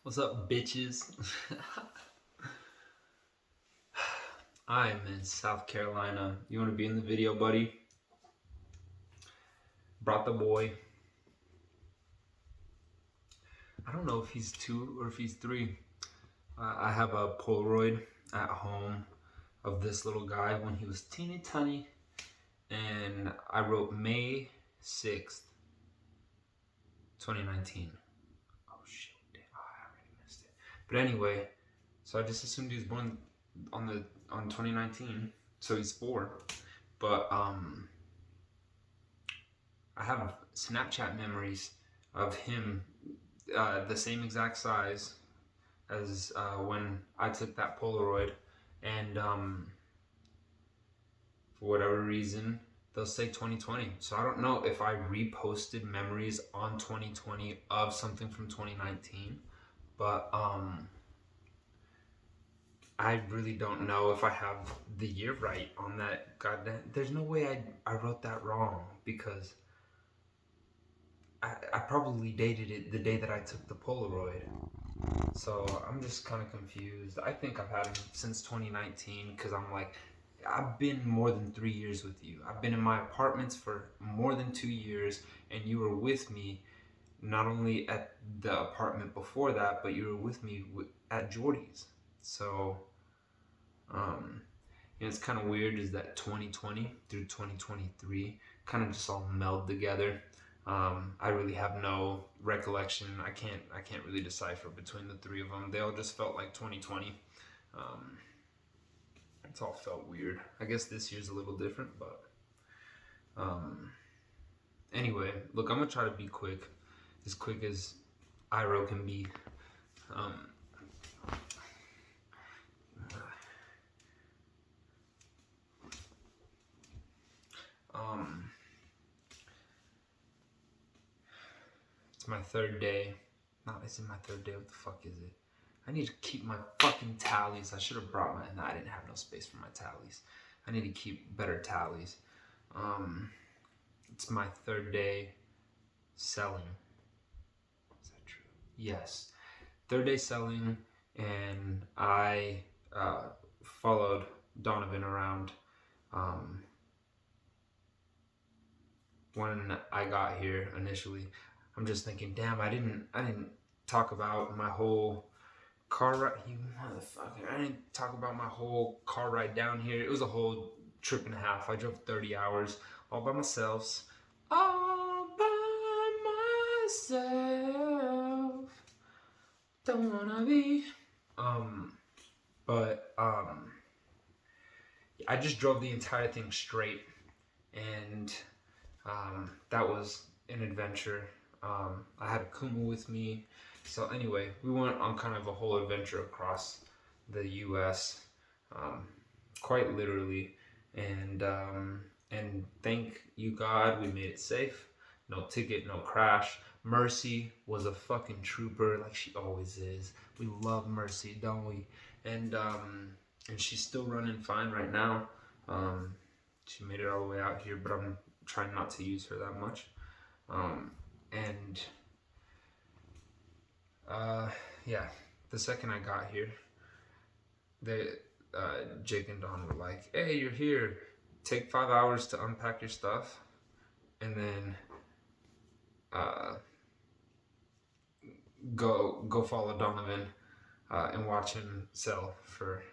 What's up, bitches? I'm in South Carolina. You want to be in the video, buddy? Brought the boy. I don't know if he's 2 or if he's 3. I have a Polaroid at home of this little guy when he was teeny tiny, and I wrote May 6th, 2019. Oh shit, I already missed it. But anyway, so I just assumed he was born on 2019, so he's 4. But I have Snapchat memories of him the same exact size as when I took that Polaroid, and for whatever reason they'll say 2020. So I don't know if I reposted memories on 2020 of something from 2019, but I really don't know if I have the year right on that. Goddamn, there's no way I wrote that wrong, because I probably dated it the day that I took the Polaroid. So I'm just kind of confused. I think I've had him since 2019, because I'm like, I've been more than 3 years with you. I've been in my apartments for more than 2 years, and you were with me not only at the apartment before that, but you were with me at Jordy's. So, it's kind of weird is that 2020 through 2023 kind of just all meld together. I really have no recollection. I can't really decipher between the 3 of them. They all just felt like 2020. It's all felt weird. I guess this year's a little different, but anyway, look, I'm gonna try to be quick as Iro can be. It's my 3rd day. No, is it my 3rd day? What the fuck is it? I need to keep my fucking tallies. I should have brought my. No, I didn't have no space for my tallies. I need to keep better tallies. It's my 3rd day selling. Is that true? Yes. 3rd day selling, and I followed Donovan around when I got here initially. I'm just thinking, damn, I didn't talk about my whole car ride. You motherfucker! I didn't talk about my whole car ride down here. It was a whole trip and a half. I drove 30 hours all by myself. All by myself. Don't wanna be. But I just drove the entire thing straight, and that was an adventure. I had a Kuma with me. So anyway, we went on kind of a whole adventure across the U.S., quite literally, and thank you God we made it safe. No ticket, no crash. Mercy was a fucking trooper, like she always is. We love Mercy, don't we? And she's still running fine right now. She made it all the way out here, but I'm trying not to use her that much. And yeah, the second I got here, Jake and Don were like, "Hey, you're here. Take 5 hours to unpack your stuff, and then go follow Donovan and watch him sell for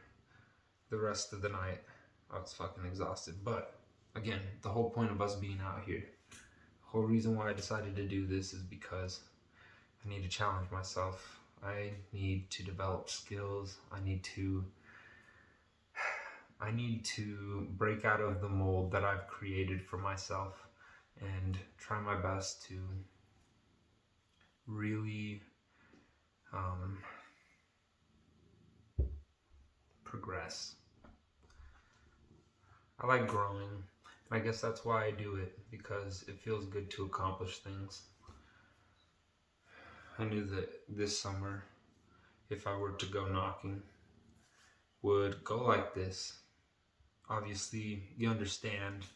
the rest of the night." I was fucking exhausted, but again, the whole point of us being out here, the whole reason why I decided to do this is because I need to challenge myself. I need to develop skills. I need to break out of the mold that I've created for myself and try my best to really progress. I like growing, and I guess that's why I do it, because it feels good to accomplish things. I knew that this summer, if I were to go knocking, would go like this. Obviously, you understand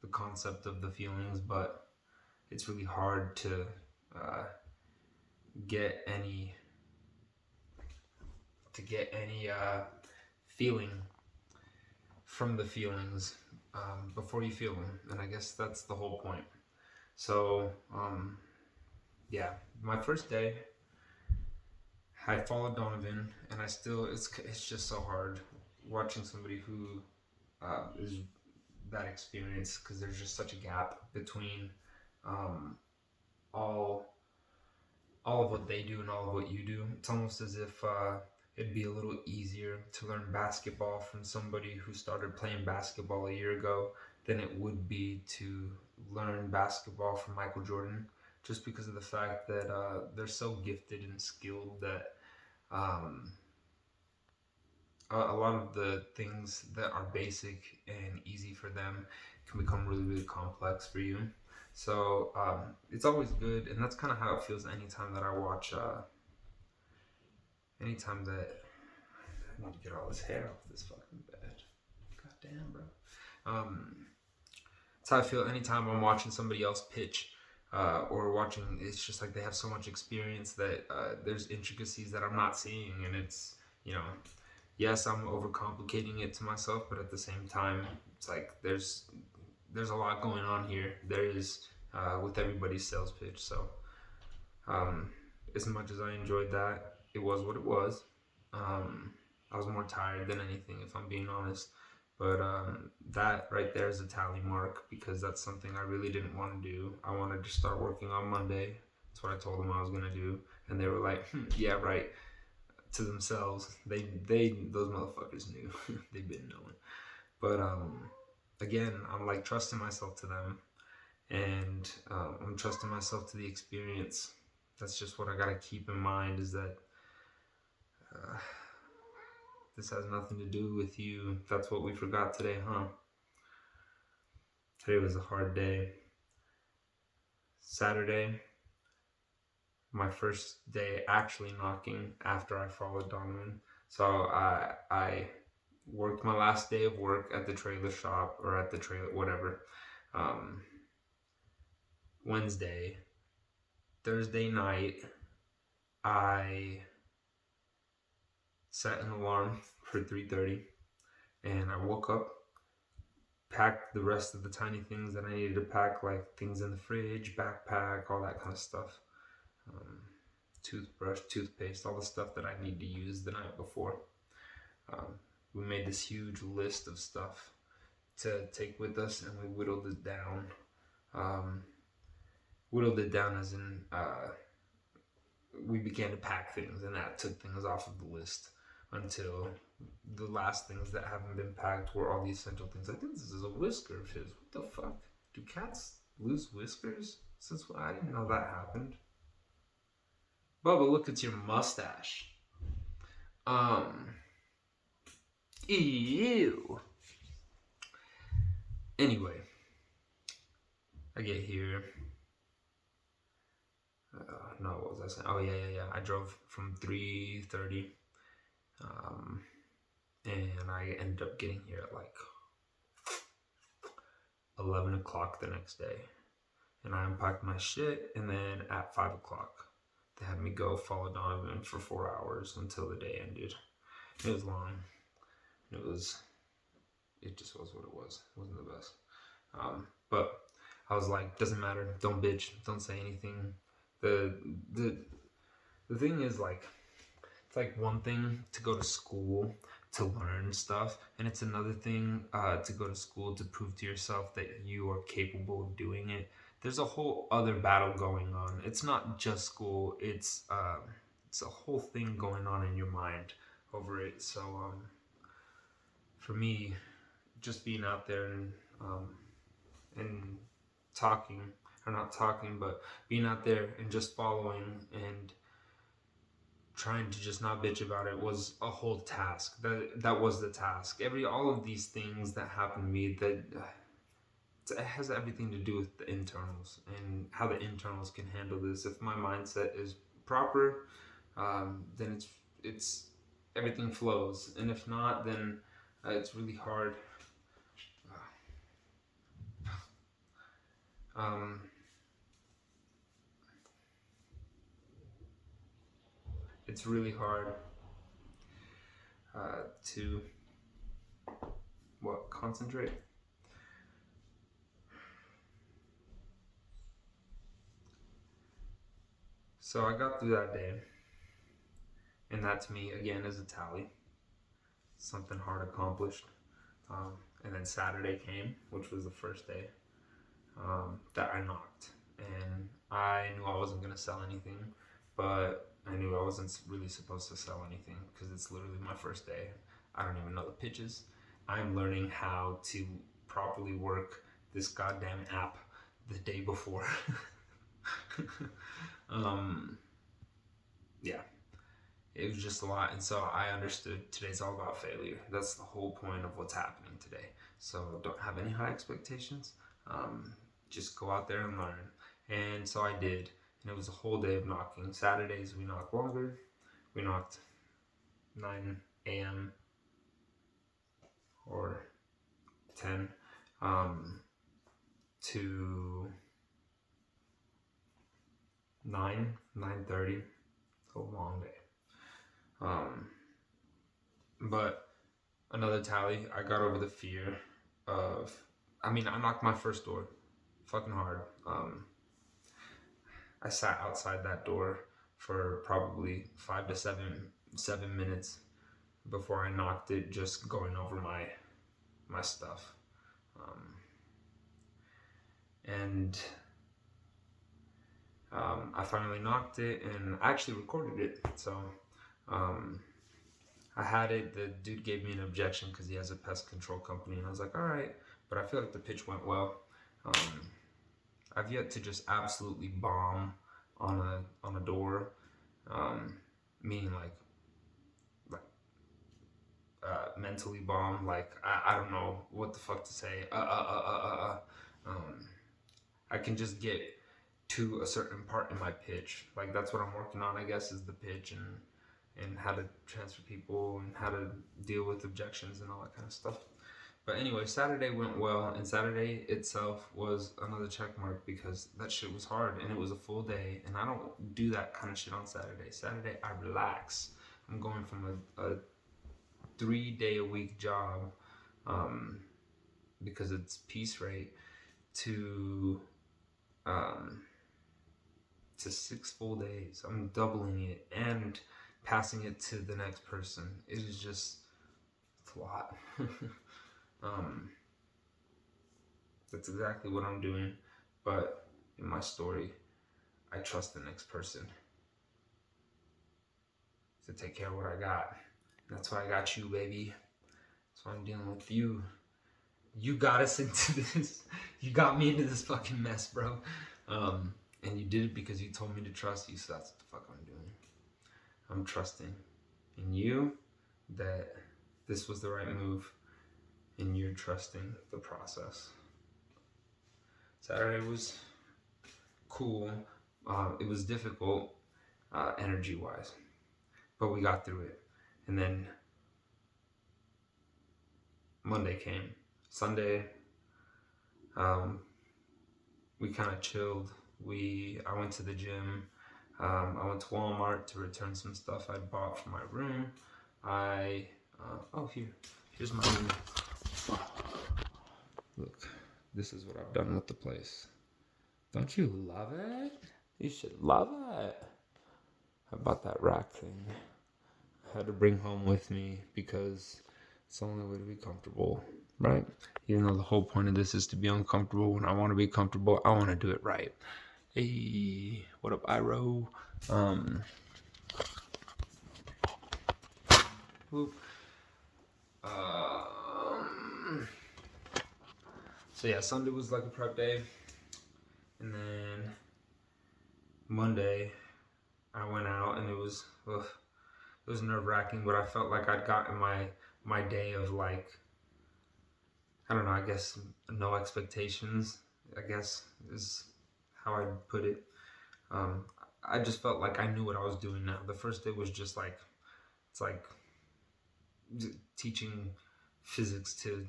the concept of the feelings, but it's really hard to get any to get any feeling from the feelings before you feel them, and I guess that's the whole point. So yeah, my first day, I followed Donovan, and I still it's just so hard watching somebody who is that experience, because there's just such a gap between um, all all of what they do and all of what you do. It's almost as if it'd be a little easier to learn basketball from somebody who started playing basketball a year ago than it would be to learn basketball from Michael Jordan, just because of the fact that they're so gifted and skilled that um, a lot of the things that are basic and easy for them can become really, really complex for you. So it's always good, and that's kind of how it feels anytime that I watch. Anytime that I need to get all this hair off this fucking bed. God damn, bro. Um, that's how I feel anytime I'm watching somebody else pitch. Or watching, it's just like they have so much experience that there's intricacies that I'm not seeing, and it's, you know, yes, I'm overcomplicating it to myself, but at the same time, it's like there's a lot going on here. There is with everybody's sales pitch. So um, as much as I enjoyed that, it was what it was. Um, I was more tired than anything, if I'm being honest. But that right there is a tally mark, because that's something I really didn't want to do. I wanted to start working on Monday. That's what I told them I was gonna do, and they were like, "Yeah, right." To themselves, they those motherfuckers knew. They've been knowing. But again, I'm like trusting myself to them, and I'm trusting myself to the experience. That's just what I gotta keep in mind, is that uh, this has nothing to do with you. That's what we forgot today, huh? Today was a hard day. Saturday, my first day actually knocking after I followed Donovan. So I worked my last day of work at the trailer shop, or at the trailer, whatever. Um, Wednesday, Thursday night, I set an alarm for 3:30, and I woke up, packed the rest of the tiny things that I needed to pack, like things in the fridge, backpack, all that kind of stuff. Um, Toothbrush, toothpaste, all the stuff that I need to use the night before. Um, we made this huge list of stuff to take with us, and we whittled it down. Um, whittled it down as in we began to pack things, and that took things off of the list until the last things that haven't been packed were all the essential things. I think this is a whisker of his. What the fuck? Do cats lose whiskers? Since I didn't know that happened. Bubba, look at your mustache. Ew. Anyway, I get here. No, what was I saying? Oh yeah. I drove from 3:30, and I ended up getting here at like 11 o'clock the next day. And I unpacked my shit, and then at 5 o'clock, they had me go follow Donovan for 4 hours until the day ended. It was long. It just was what it was. It wasn't the best. But I was like, doesn't matter. Don't bitch. Don't say anything. The the thing is, like, it's like one thing to go to school to learn stuff, and it's another thing to go to school to prove to yourself that you are capable of doing it. There's a whole other battle going on. It's not just school. It's a whole thing going on in your mind over it. So for me, just being out there and talking, or not talking, but being out there and just following and trying to just not bitch about it was a whole task. That was the task. All of these things that happened to me, that it has everything to do with the internals and how the internals can handle this. If my mindset is proper, then it's everything flows, and if not, then it's really hard. Um, it's really hard to concentrate. So I got through that day, and that to me again is a tally, something hard accomplished. And then Saturday came, which was the first day that I knocked, and I knew I wasn't gonna sell anything, but I knew I wasn't really supposed to sell anything because it's literally my first day. I don't even know the pitches. I'm learning how to properly work this goddamn app the day before. Yeah, it was just a lot, and so I understood today's all about failure. That's the whole point of what's happening today. So don't have any high expectations. Just go out there and learn. And so I did, and it was a whole day of knocking. Saturdays we knocked longer. We knocked 9 a.m. or 10 to 9:30. It's a long day. But another tally, I got over the fear of, I knocked my first door fucking hard. I sat outside that door for probably 5 to 7 minutes before I knocked it, just going over my stuff. And I finally knocked it, and I actually recorded it. So I had it. The dude gave me an objection because he has a pest control company, and I was like, all right. But I feel like the pitch went well. I've yet to just absolutely bomb on a door, meaning like mentally bomb. Like I don't know what the fuck to say. I can just get to a certain part in my pitch. Like that's what I'm working on, I guess, is the pitch and how to transfer people and how to deal with objections and all that kind of stuff. But anyway, Saturday went well, and Saturday itself was another check mark because that shit was hard and it was a full day, and I don't do that kind of shit on Saturday. Saturday, I relax. I'm going from a 3-day-a-week job because it's piece rate to 6 full days. I'm doubling it and passing it to the next person. It is just, it's a lot. That's exactly what I'm doing, but in my story, I trust the next person to take care of what I got. That's why I got you, baby. That's why I'm dealing with you. You got us into this. You got me into this fucking mess, bro. And you did it because you told me to trust you, so that's what the fuck I'm doing. I'm trusting in you that this was the right move, and you're trusting the process. Saturday was cool. It was difficult, energy-wise, but we got through it. And then Monday came. Sunday, we kind of chilled. I went to the gym. I went to Walmart to return some stuff I bought for my room. Here's my room. Look, this is what I've done with the place. Don't you love it? You should love it. I bought that rack thing. I had to bring home with me because it's the only way to be comfortable, right? Even though the whole point of this is to be uncomfortable. When I want to be comfortable, I want to do it right. Hey, what up, Iro? So yeah, Sunday was like a prep day, and then Monday I went out, and it was nerve-wracking, but I felt like I'd gotten my day of, like, I don't know, I guess no expectations, I guess is how I'd put it. I just felt like I knew what I was doing now. The first day was just like, it's like teaching physics to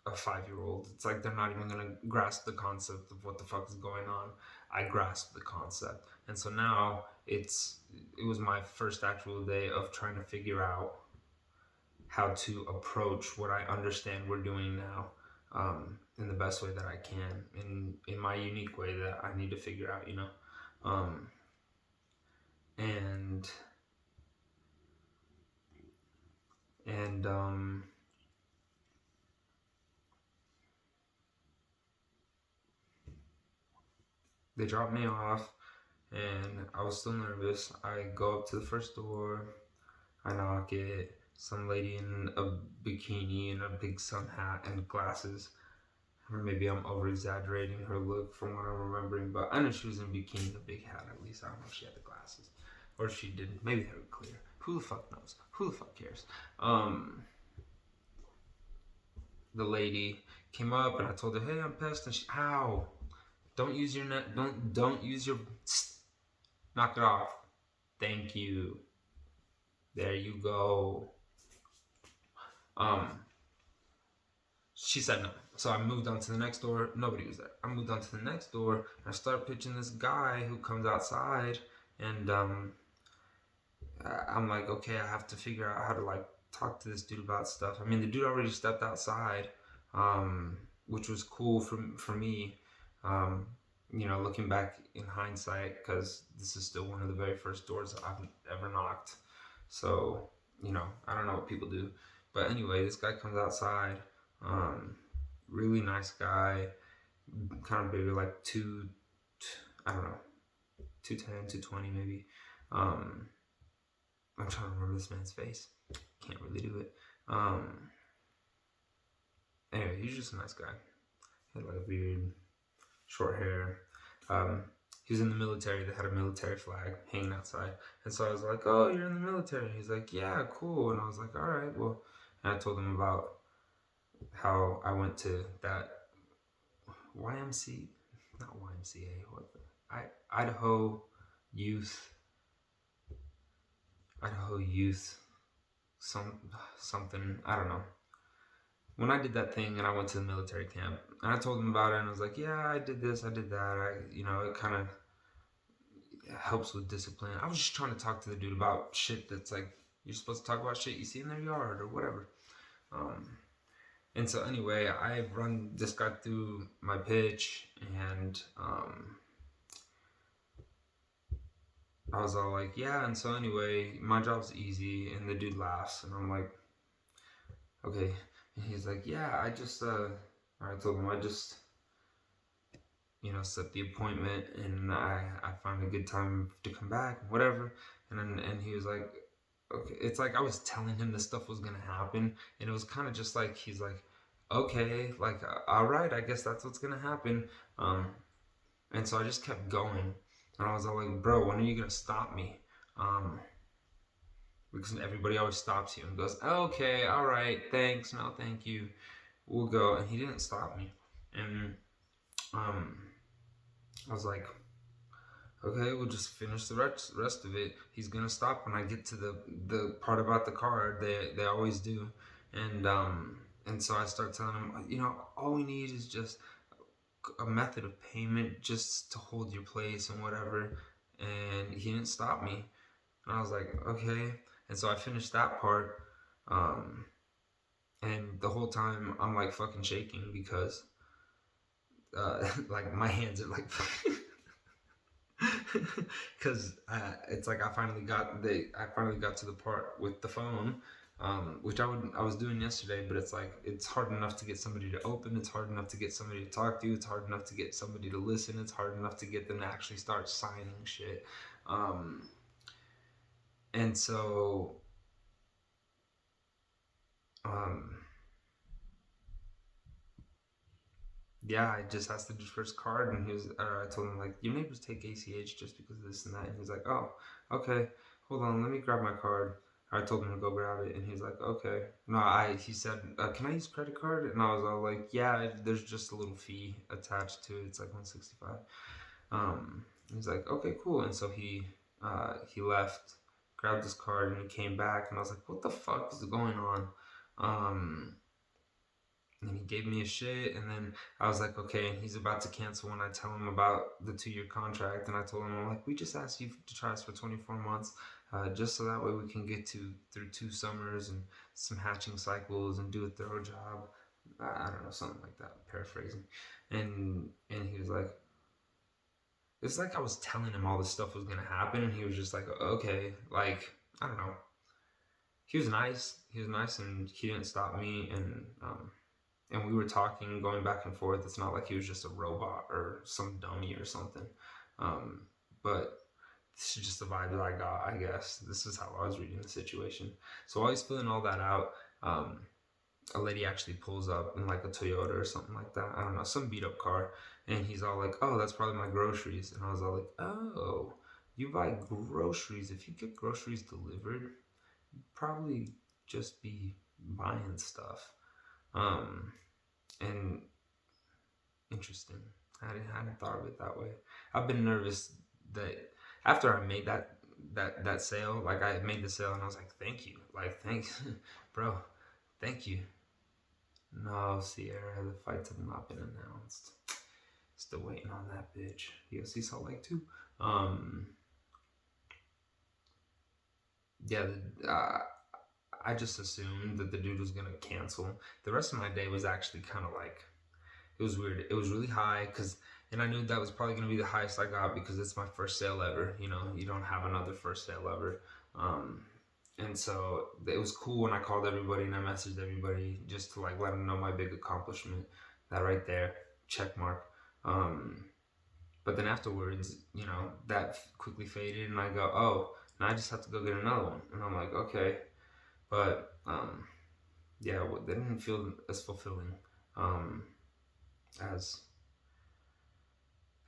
a 5-year-old. It's like they're not even gonna grasp the concept of what the fuck is going on. I grasped the concept, and so now it was my first actual day of trying to figure out how to approach what I understand we're doing now, in the best way that I can, in my unique way that I need to figure out, you know. Um, and and They dropped me off, and I was still nervous. I go up to the first door, I knock it. Some lady in a bikini and a big sun hat and glasses. Or maybe I'm over exaggerating her look from what I'm remembering, but I know she was in a bikini and a big hat at least. I don't know if she had the glasses. Or if she didn't. Maybe they were clear. Who the fuck knows? Who the fuck cares? The lady came up and I told her, hey, I'm pissed, and she, ow, don't use your net, don't use your, knock it off. Thank you. There you go. She said no. So I moved on to the next door. Nobody was there. I moved on to the next door and I start pitching this guy who comes outside, and I'm like, okay, I have to figure out how to like talk to this dude about stuff. I mean, the dude already stepped outside, which was cool for me. You know, looking back in hindsight, because this is still one of the very first doors I've ever knocked. So, you know, I don't know what people do. But anyway, this guy comes outside. Really nice guy. Kind of bigger, like I don't know, 210, 220 maybe. I'm trying to remember this man's face. Can't really do it. Anyway, he's just a nice guy. He had like a beard, short hair. He was in the military. They had a military flag hanging outside. And so I was like, oh, you're in the military? He's like, yeah, cool. And I was like, all right, well. And I told him about how I went to that YMCA, not YMCA, what the, Idaho Youth, something, I don't know. When I did that thing and I went to the military camp, and I told him about it, and I was like, yeah, I did this, I did that. It kind of helps with discipline. I was just trying to talk to the dude about shit that's like, you're supposed to talk about shit you see in their yard or whatever. And so anyway, I run this guy through my pitch, and I was all like, yeah. And so anyway, my job's easy, and the dude laughs, and I'm like, okay. And he's like, yeah, I told him I just, set the appointment, and I found a good time to come back, whatever. And he was like, okay. It's like I was telling him this stuff was gonna happen, and it was kind of just like, he's like, okay, like, all right, I guess that's what's gonna happen. And so I just kept going, and I was all like, bro, when are you gonna stop me? Because everybody always stops you and goes, okay, all right, thanks, no, thank you, we'll go. And he didn't stop me, and I was like, okay, we'll just finish the rest of it. He's gonna stop when I get to the part about the card. They always do, and so I start telling him, all we need is just a method of payment just to hold your place and whatever. And he didn't stop me, and I was like, okay. And so I finished that part, and the whole time I'm like fucking shaking because like my hands are like because it's like I finally got to the part with the phone, which I was doing yesterday, but it's like it's hard enough to get somebody to open, it's hard enough to get somebody to talk to you, it's hard enough to get somebody to listen, it's hard enough to get them to actually start signing shit. And so yeah, I just asked the dude for his card, and I told him, like, your neighbors take ACH just because of this and that. And he was like, oh, okay, hold on, let me grab my card. I told him to go grab it, and he's like, okay. No, he said, can I use credit card? And I was all like, yeah, there's just a little fee attached to it. It's like $165. He's like, okay, cool. And so he left, grabbed his card, and he came back, and I was like, what the fuck is going on? And he gave me a shit, and then I was like, okay, and he's about to cancel when I tell him about the 2-year contract, and I told him, I'm like, we just asked you to try us for 24 months, just so that way we can get through 2 summers and some hatching cycles and do a thorough job. I don't know, something like that, paraphrasing. And he was like, it's like I was telling him all this stuff was gonna happen, and he was just like, okay, like I don't know. He was nice. He was nice, and he didn't stop me, and we were talking, going back and forth. It's not like he was just a robot or some dummy or something. Um, but this is just the vibe that I got, I guess. This is how I was reading the situation. So while he's filling all that out, um, a lady actually pulls up in like a Toyota or something like that. I don't know, some beat up car. And he's all like, oh, that's probably my groceries. And I was all like, oh, you buy groceries. If you get groceries delivered, you'd probably just be buying stuff. Um, and interesting. I hadn't thought of it that way. I've been nervous that after I made that sale, like I made the sale and I was like, thank you, like thanks, bro, thank you. No, Sierra, the fights have not been announced. Still waiting on that bitch. UFC Salt Lake too. Yeah, I just assumed that the dude was gonna cancel. The rest of my day was actually kind of like it was weird. It was really high and I knew that was probably gonna be the highest I got because it's my first sale ever. You know, you don't have another first sale ever. And so it was cool when I called everybody and I messaged everybody just to like let them know my big accomplishment. That right there, check mark. But then afterwards, you know, that quickly faded, and I go, oh, now I just have to go get another one, and I'm like, okay, but yeah, well, they didn't feel as fulfilling as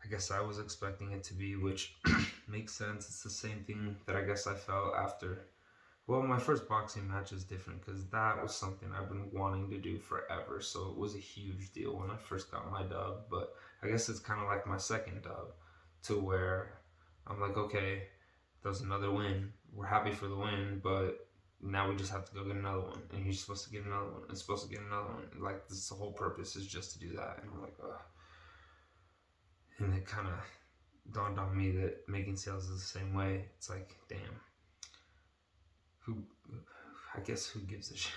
I guess I was expecting it to be, which makes sense. It's the same thing that I guess I felt after. Well, my first boxing match is different because that was something I've been wanting to do forever. So it was a huge deal when I first got my dub. But I guess it's kind of like my second dub to where I'm like, okay, that was another win. We're happy for the win, but now we just have to go get another one. And you're supposed to get another one. And supposed to get another one. Like, this the whole purpose is just to do that. And I'm like, ugh. And it kind of dawned on me that making sales is the same way. It's like, damn, who? I guess who gives a shit?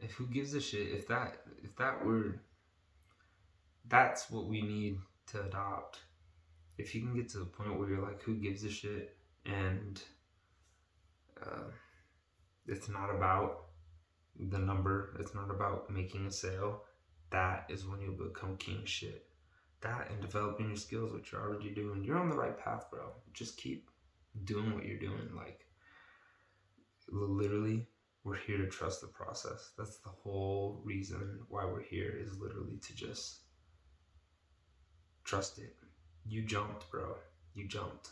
If who gives a shit? If that were, that's what we need to adopt. If you can get to the point where you're like, who gives a shit, and it's not about the number, it's not about making a sale. That is when you become king shit. That and developing your skills, which you're already doing. You're on the right path, bro. Just keep doing what you're doing. Like, literally, we're here to trust the process. That's the whole reason why we're here, is literally to just trust it. You jumped, bro. You jumped.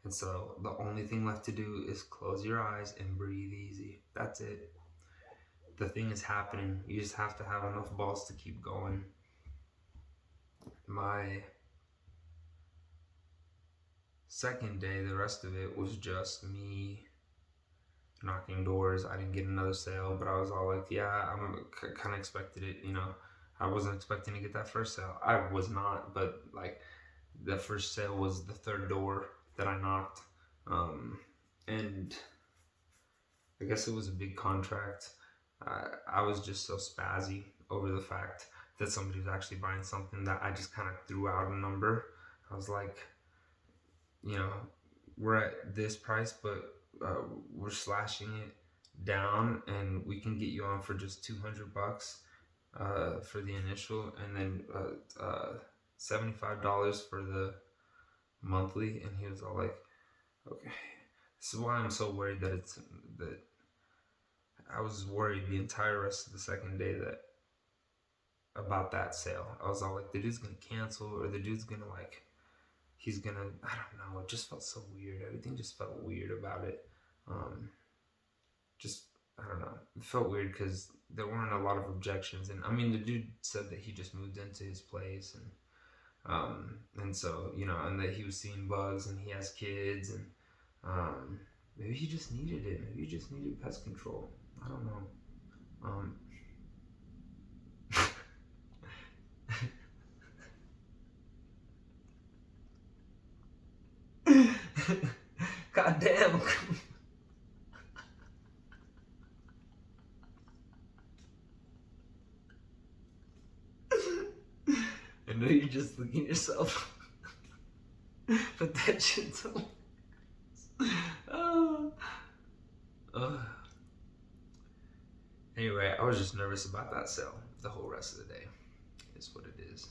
And so the only thing left to do is close your eyes and breathe easy. That's it. The thing is happening. You just have to have enough balls to keep going. My second day, the rest of it was just me knocking doors. I didn't get another sale, but I was all like, yeah, I'm kind of expected it, you know. I wasn't expecting to get that first sale. I was not, but like the first sale was the third door that I knocked. And I guess it was a big contract. I was just so spazzy over the fact that somebody was actually buying something that I just kind of threw out a number. I was like, you know, we're at this price, but we're slashing it down, and we can get you on for just $200 for the initial, and then $75 for the monthly. And he was all like, okay. This is why I'm so worried that I was worried the entire rest of the second day that about that sale. I was all like, the dude's gonna cancel, or the dude's gonna like, he's gonna, I don't know. It just felt so weird. Everything just felt weird about it. Just, I don't know. It felt weird because there weren't a lot of objections. And I mean, the dude said that he just moved into his place, and so, you know, and that he was seeing bugs, and he has kids, and maybe he just needed it. Maybe he just needed pest control. I don't know. God damn. I know you're just looking at yourself. But that shit's so. Oh. Anyway, I was just nervous about that sale the whole rest of the day. Is what it is.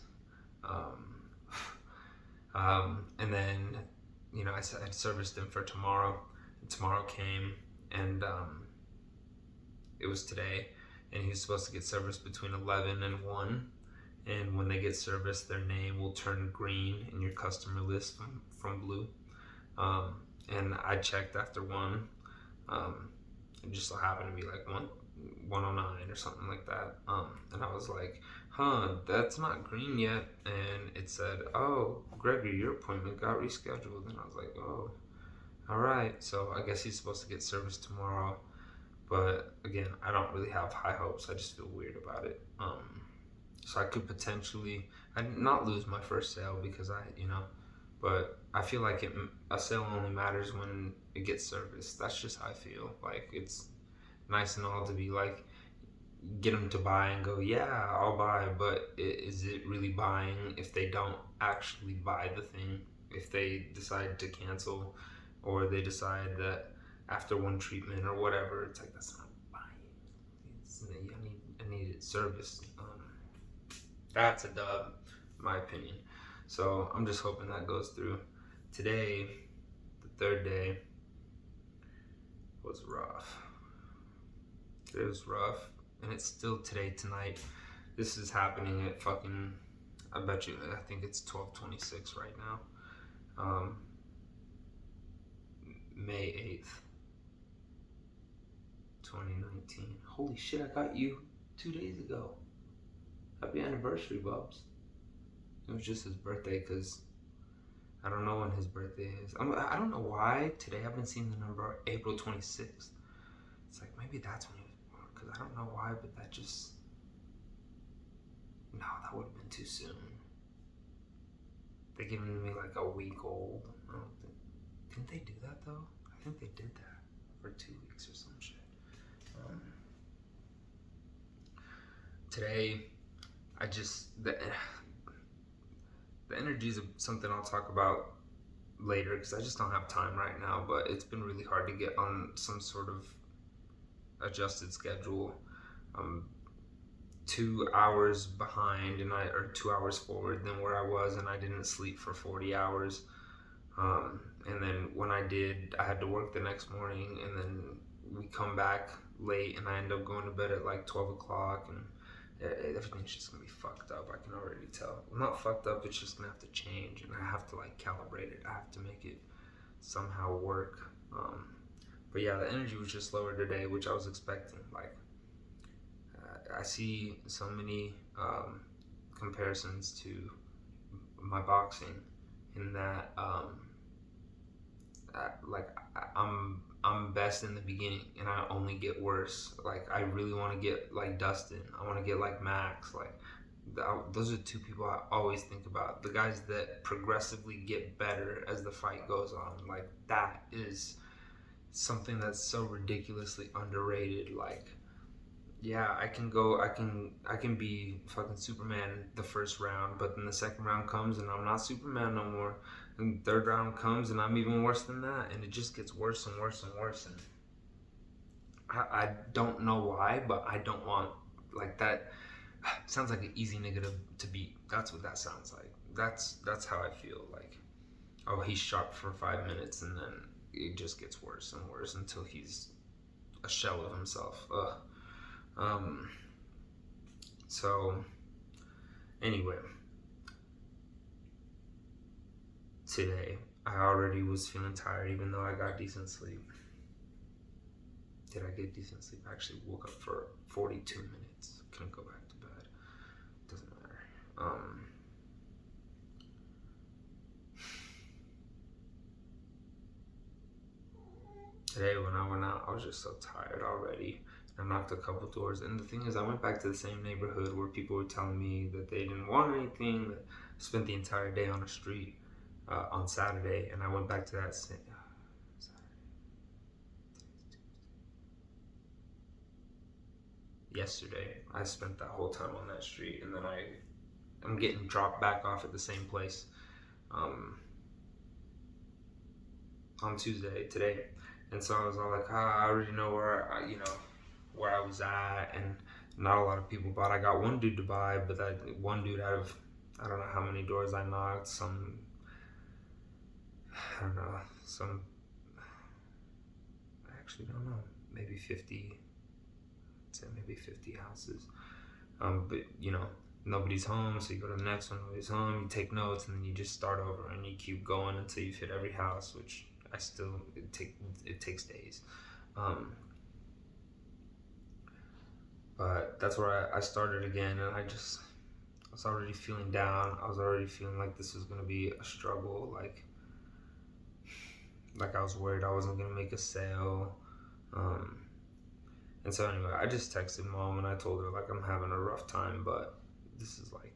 And then, I said I'd serviced him for tomorrow. And tomorrow came, and it was today, and he was supposed to get serviced between 11 and 1. And when they get serviced, their name will turn green in your customer list from blue. And I checked after 1. It just so happened to be like 109 or something like that. And I was like, that's not green yet. And it said, oh, Gregory, your appointment got rescheduled. And I was like, oh, all right. So I guess he's supposed to get serviced tomorrow. But again, I don't really have high hopes. I just feel weird about it. So I could potentially, not lose my first sale because but I feel like a sale only matters when it gets serviced. That's just how I feel. Like, it's nice and all to be like, get them to buy and go, yeah, I'll buy, but is it really buying if they don't actually buy the thing? If they decide to cancel, or they decide that after 1 treatment or whatever, it's like, that's not buying. I need it serviced. That's a dub, in my opinion. So I'm just hoping that goes through. Today, the 3rd day, was rough. It was rough, and it's still today, tonight. This is happening at fucking, I think it's 12:26 right now. May 8th, 2019. Holy shit, I got you 2 days ago. Happy anniversary, Bubs. It was just his birthday, because I don't know when his birthday is. I don't know why today I've been seeing the number April 26th. It's like, maybe that's when he was born, because I don't know why, but that just... No, that would have been too soon. They given me like a week old. I don't think... Didn't they do that, though? I think they did that for 2 weeks or some shit. Today, the energy is something I'll talk about later, because I just don't have time right now, but it's been really hard to get on some sort of adjusted schedule. 2 hours behind, or 2 hours forward than where I was, and I didn't sleep for 40 hours. And then when I did, I had to work the next morning, and then we come back late, and I end up going to bed at like 12 o'clock, and everything's just gonna be fucked up. I can already tell. Well, not fucked up, it's just gonna have to change, and I have to like calibrate it. I have to make it somehow work. But yeah, the energy was just lower today, which I was expecting. Like, I see so many comparisons to my boxing, in that I'm best in the beginning, and I only get worse. Like, I really want to get like Dustin. I want to get like Max. Like, those are 2 people I always think about. The guys that progressively get better as the fight goes on. Like, that is something that's so ridiculously underrated. Like, yeah, I can be fucking Superman the first round, but then the second round comes and I'm not Superman no more. And the 3rd round comes and I'm even worse than that, and it just gets worse and worse and worse. And I don't know why, but I don't want, like, that. Sounds like an easy nigga to beat. That's what that sounds like. That's how I feel. Like, oh, he's sharp for 5 minutes, and then it just gets worse and worse until he's a shell of himself. So anyway, today I already was feeling tired, even though I got decent sleep. Did I get decent sleep? I actually woke up for 42 minutes. Couldn't go back to bed. Doesn't matter. Today when I went out, I was just so tired already. I knocked a couple doors, and the thing is, I went back to the same neighborhood where people were telling me that they didn't want anything. Spent the entire day on the street on Saturday, and I went back to that yesterday. I spent that whole time on that street, and then I'm getting dropped back off at the same place on Tuesday today, and so I was all like, I already know where I was at, and not a lot of people bought. I got one dude to buy, but that one dude out of I don't know how many doors I knocked. I don't know, I actually don't know, maybe 50, I'd say maybe 50 houses. But nobody's home, so you go to the next one, nobody's home, you take notes, and then you just start over, and you keep going until you've hit every house, which it takes days. But that's where I started again, and I was already feeling down. I was already feeling like this was gonna be a struggle, like I was worried I wasn't gonna make a sale. And so anyway, I just texted mom and I told her like I'm having a rough time, but this is like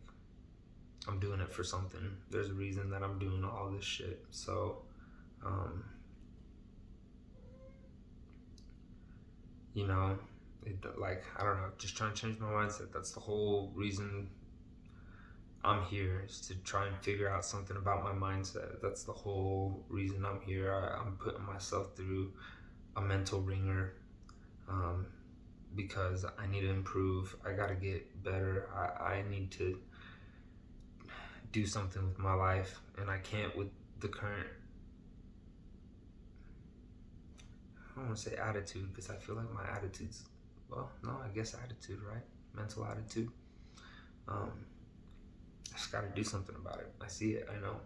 I'm doing it for something. There's a reason that I'm doing all this shit. So I don't know, just trying to change my mindset. That's the whole reason I'm here, is to try and figure out something about my mindset. That's the whole reason I'm here. I'm putting myself through a mental ringer because I need to improve. I gotta get better. I need to do something with my life, and I can't with the current, I don't want to say attitude, because I feel like my attitude's, well, no, I guess attitude, right? Mental attitude. I just got to do something about it. I see it, I know.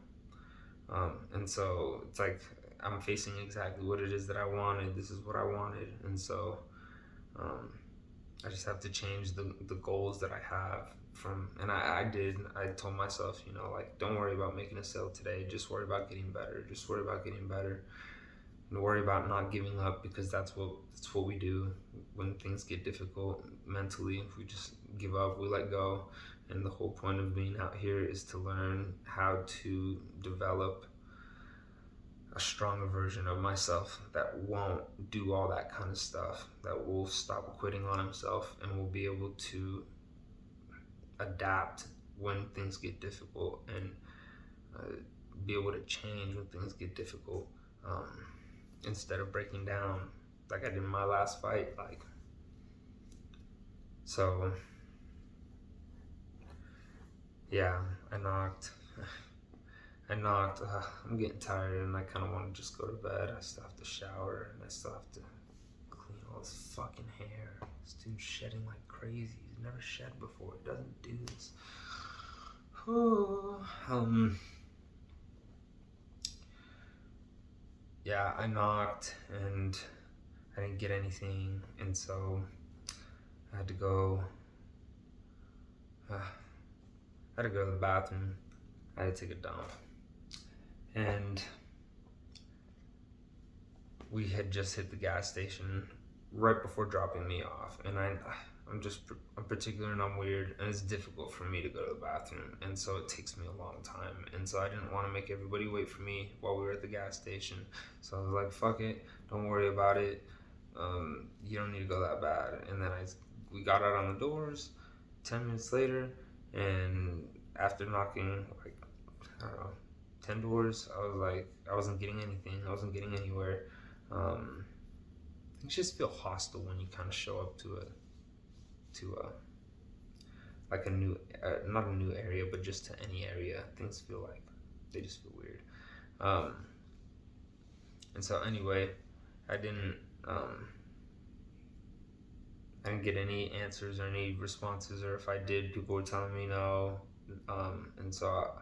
And so it's like I'm facing exactly what it is that I wanted. This is what I wanted. And so I just have to change the goals that I have and I told myself, like, don't worry about making a sale today. Just worry about getting better. Just worry about getting better. And worry about not giving up, because that's what we do when things get difficult mentally. If we just give up, we let go. And the whole point of being out here is to learn how to develop a stronger version of myself that won't do all that kind of stuff, that will stop quitting on himself, and will be able to adapt when things get difficult, and be able to change when things get difficult. Instead of breaking down like I did in my last fight. So yeah, I knocked. I'm getting tired, and I kind of want to just go to bed. I still have to shower, and I still have to clean all this fucking hair. This dude's shedding like crazy. He's never shed before. He doesn't do this. Yeah, I knocked, and I didn't get anything, and so I had to go. I had to go to the bathroom. I had to take a dump, and we had just hit the gas station right before dropping me off, and I'm particular, and I'm weird, and it's difficult for me to go to the bathroom, and so it takes me a long time, and so I didn't want to make everybody wait for me while we were at the gas station. So I was like, fuck it, don't worry about it. You don't need to go that bad. And then we got out on the doors 10 minutes later, and after knocking like, I don't know, 10 doors, I was like, I wasn't getting anything. I wasn't getting anywhere. Things just feel hostile when you kind of show up to like a new, not a new area, but just to any area. Things feel like, they just feel weird. And so anyway, I didn't get any answers or any responses, or if I did, people were telling me no. And so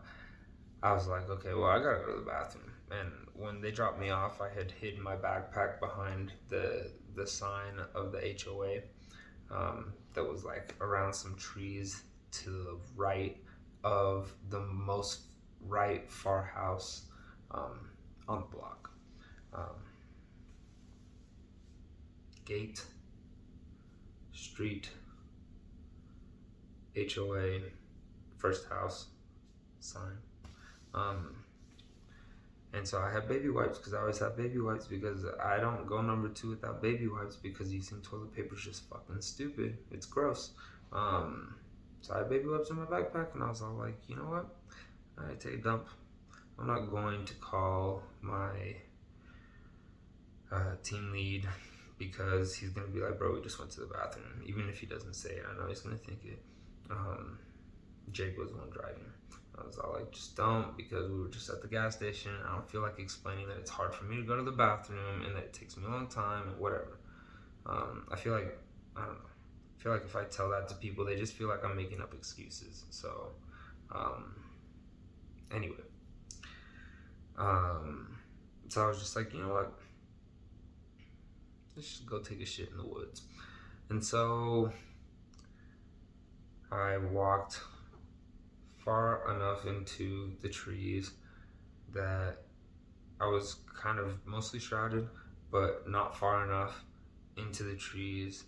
I was like, okay, well, I gotta go to the bathroom. And when they dropped me off, I had hid my backpack behind the sign of the HOA that was like around some trees to the right of the most right far house on the block. Gate. street, HOA, first house sign. Um, and so I have baby wipes because I always have baby wipes because I don't go number 2 without baby wipes because using toilet paper is just fucking stupid. It's gross. So I had baby wipes in my backpack and I was all like, you know what? I take a dump. I'm not going to call my team lead because he's gonna be like, bro, we just went to the bathroom. Even if he doesn't say it, I know he's gonna think it. Jake was the one driving. I was all like, just don't, because we were just at the gas station. I don't feel like explaining that it's hard for me to go to the bathroom and that it takes me a long time and whatever. I feel like, I don't know. I feel like if I tell that to people, they just feel like I'm making up excuses. So, anyway. So I was just like, you know what? Let's just go take a shit in the woods. And so I walked far enough into the trees that I was kind of mostly shrouded, but not far enough into the trees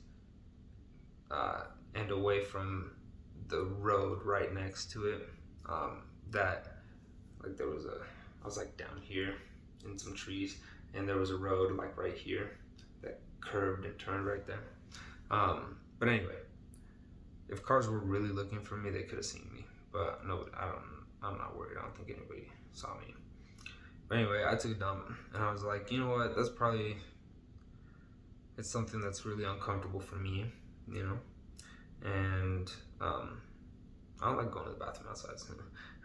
and away from the road right next to it, that like there was I was like down here in some trees and there was a road like right here that curved and turned right there. But anyway, if cars were really looking for me, they could have seen me. But no, I'm not worried. I don't think anybody saw me. But anyway, I took a dump and I was like, you know what? It's something that's really uncomfortable for me, you know? And I don't like going to the bathroom outside. So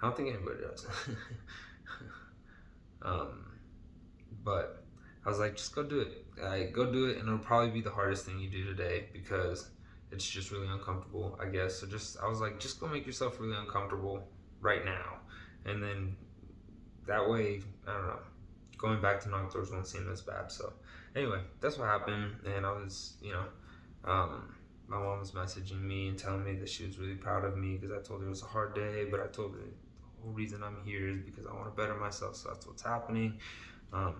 I don't think anybody does. But I was like, just go do it. Go do it, and it'll probably be the hardest thing you do today because it's just really uncomfortable, I guess. So I was like, just go make yourself really uncomfortable right now. And then that way, I don't know, going back to knock-doors won't seem as bad. So anyway, that's what happened. And I was, my mom was messaging me and telling me that she was really proud of me because I told her it was a hard day, but I told her the whole reason I'm here is because I want to better myself. So that's what's happening. And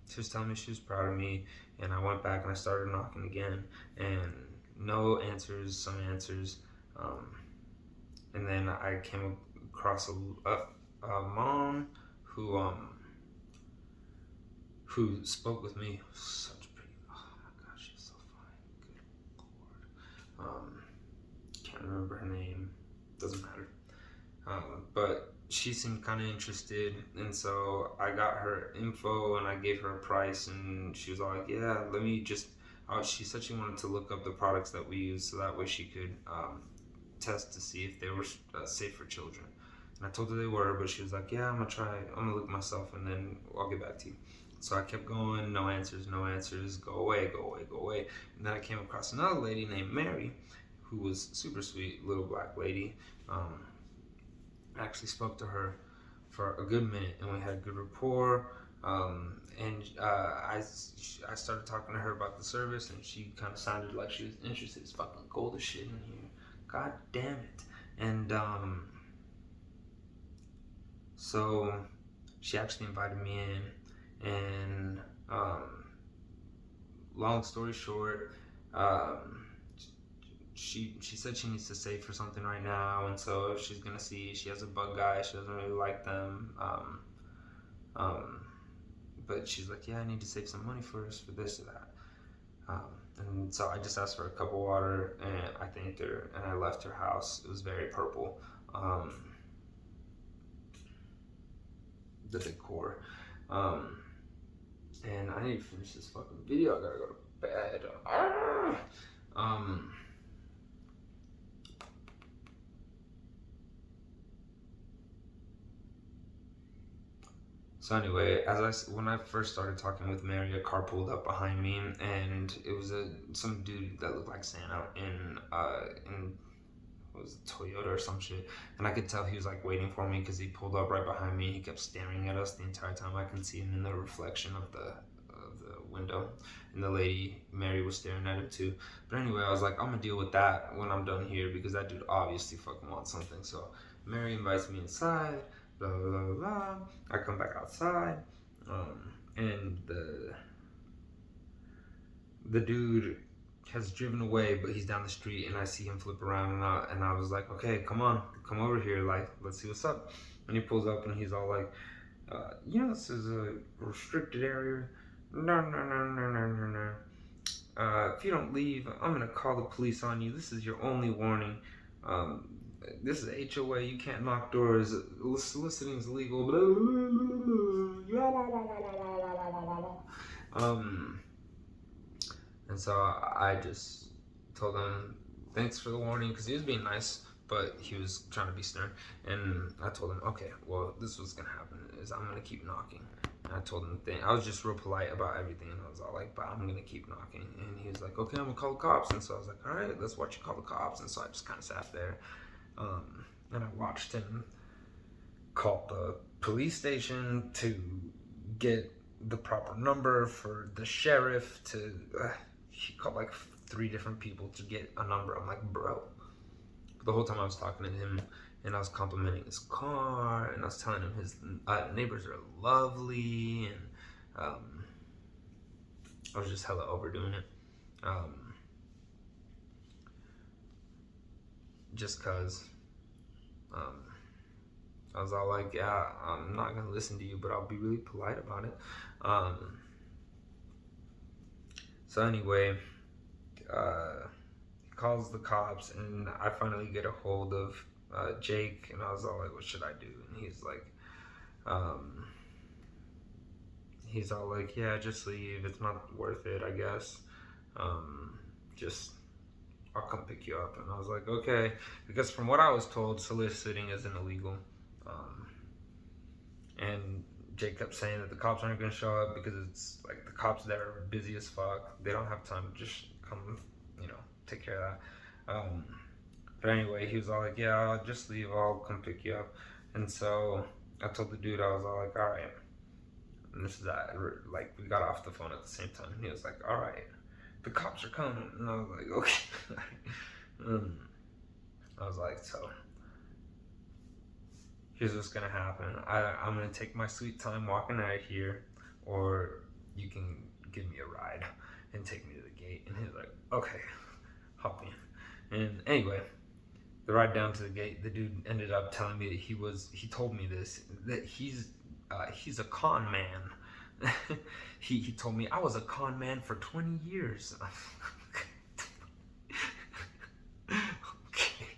she was telling me she was proud of me, and I went back and I started knocking again, and no answers, some answers, and then I came across a mom who spoke with me. Such pretty, oh my gosh, she's so fine. Good Lord. Can't remember her name. Doesn't matter. But she seemed kind of interested, and so I got her info and I gave her a price, and she was all like, yeah, let me just, she said she wanted to look up the products that we use so that way she could test to see if they were safe for children. And I told her they were, but she was like, yeah, I'm gonna look myself and then I'll get back to you. So I kept going, no answers, go away. And then I came across another lady named Mary, who was super sweet, little black lady. I actually spoke to her for a good minute and we had a good rapport. I started talking to her about the service and she kind of sounded like she was interested. It's fucking cold as shit in here. God damn it. And so she actually invited me in, and long story short, she said she needs to save for something right now, and so she's gonna see. She has a bug guy. She doesn't really like them, but she's like, yeah, I need to save some money first for this or that. And so I just asked for a cup of water, and I thanked her, and I left her house. It was very purple. The decor. And I need to finish this fucking video. I gotta go to bed. So anyway, when I first started talking with Mary, a car pulled up behind me, and it was some dude that looked like Santa in was it Toyota or some shit, and I could tell he was like waiting for me because he pulled up right behind me. He kept staring at us the entire time. I can see him in the reflection of the window, and the lady Mary was staring at him too. But anyway, I was like, I'm gonna deal with that when I'm done here because that dude obviously fucking wants something. So Mary invites me inside. Blah blah blah blah. I come back outside, and the dude has driven away, but he's down the street, and I see him flip around, and I was like, okay, come on, come over here, like, let's see what's up. And he pulls up, and he's all like, this is a restricted area. No, no, no, no, no, no, no. If you don't leave, I'm gonna call the police on you. This is your only warning. Um, this is HOA. You can't knock doors. Soliciting is illegal. And so I just told him thanks for the warning, because he was being nice, but he was trying to be stern. And I told him, okay, well, this is what's gonna happen is I'm gonna keep knocking. And I told him I was just real polite about everything, and I was all like, but I'm gonna keep knocking. And he was like, okay, I'm gonna call the cops. And so I was like, all right, let's watch you call the cops. And so I just kind of sat there, and I watched him call the police station to get the proper number for the sheriff to he called like 3 different people to get a number. I'm like, bro. The whole time I was talking to him, and I was complimenting his car, and I was telling him his neighbors are lovely, and I was just hella overdoing it, just cause I was all like, yeah, I'm not gonna listen to you, but I'll be really polite about it. So anyway, he calls the cops, and I finally get a hold of Jake, and I was all like, what should I do? And he's all like, yeah, just leave. It's not worth it, I guess. Just, I'll come pick you up. And I was like, okay, because from what I was told, soliciting isn't illegal. And Jake kept saying that the cops aren't going to show up because it's like the cops there are busy as fuck. They don't have time to just come, take care of that. But anyway, he was all like, yeah, I'll just leave. I'll come pick you up. And so I told the dude, I was all like, all right. And this is that. Like, we got off the phone at the same time. And he was like, all right, the cops are coming. And I was like, okay. I was like, so here's what's gonna happen. I'm gonna take my sweet time walking out of here, or you can give me a ride and take me to the gate. And he was like, okay, hop in. And anyway, the ride down to the gate, the dude ended up telling me that he told me this, that he's a con man. he told me I was a con man for 20 years. Okay.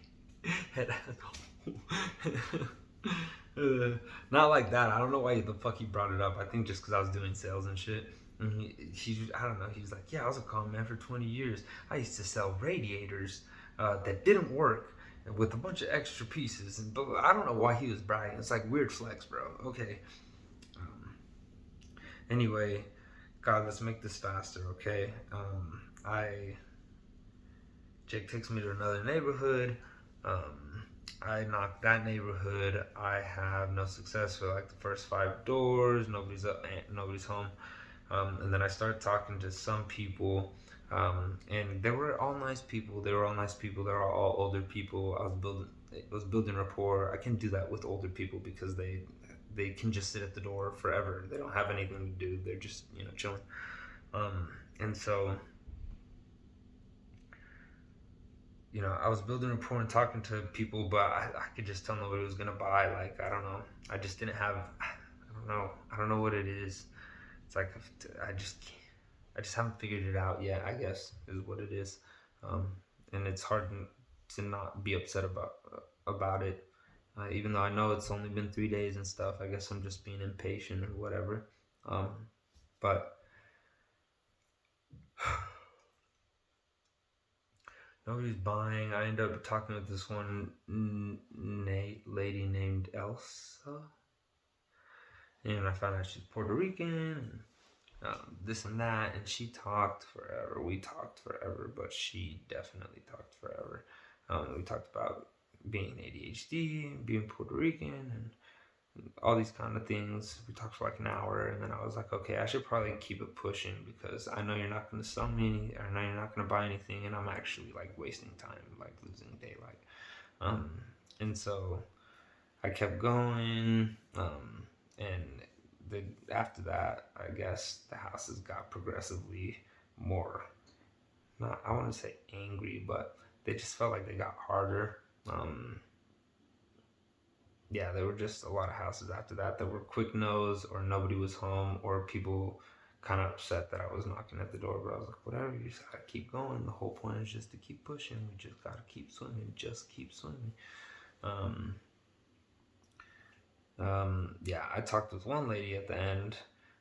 Not like that. I don't know why the fuck he brought it up. I think just because I was doing sales and shit. And I don't know. He was like, yeah, I was a con man for 20 years. I used to sell radiators that didn't work with a bunch of extra pieces. But I don't know why he was bragging. It's like weird flex, bro. Okay. Anyway, God, let's make this faster, okay? Jake takes me to another neighborhood. I knock that neighborhood. I have no success for like the first 5 doors. Nobody's home. And then I start talking to some people, and they were all nice people. They were all older people. I was building rapport. I can do that with older people because they can just sit at the door forever. They don't have anything to do. They're just chilling. And so I was building rapport and talking to people, but I could just tell nobody was gonna buy. Like, I don't know. I just didn't have. I don't know what it is. It's like I just haven't figured it out yet, I guess, is what it is. And it's hard to not be upset about it, even though I know it's only been 3 days and stuff. I guess I'm just being impatient or whatever. But nobody's buying. I ended up talking with this one lady named Elsa, and I found out she's Puerto Rican, and this and that, and she talked forever. We talked forever, but she definitely talked forever. We talked about being ADHD, being Puerto Rican, and all these kind of things. We talked for like an hour, and then I was like, okay, I should probably keep it pushing because I know you're not going to sell me any, I know you're not going to buy anything, and I'm actually like wasting time, like losing daylight. And so I kept going, and after that, I guess the houses got progressively more not, I want to say angry, but they just felt like they got harder. Yeah, there were just a lot of houses after that that were quick no's, or nobody was home, or people kind of upset that I was knocking at the door. But I was like, whatever, you just gotta keep going. The whole point is just to keep pushing. We just gotta keep swimming. Just keep swimming. Um, yeah, I talked with one lady at the end,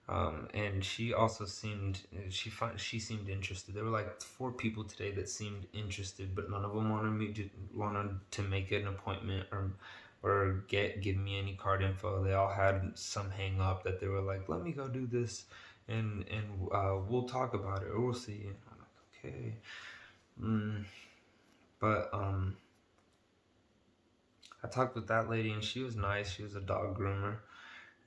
and she also seemed she seemed interested. There were like 4 people today that seemed interested, but none of them wanted to make an appointment or give me any card info. They all had some hang up that they were like, "Let me go do this, and we'll talk about it or we'll see." And I'm like, "Okay," but I talked with that lady and she was nice. She was a dog groomer.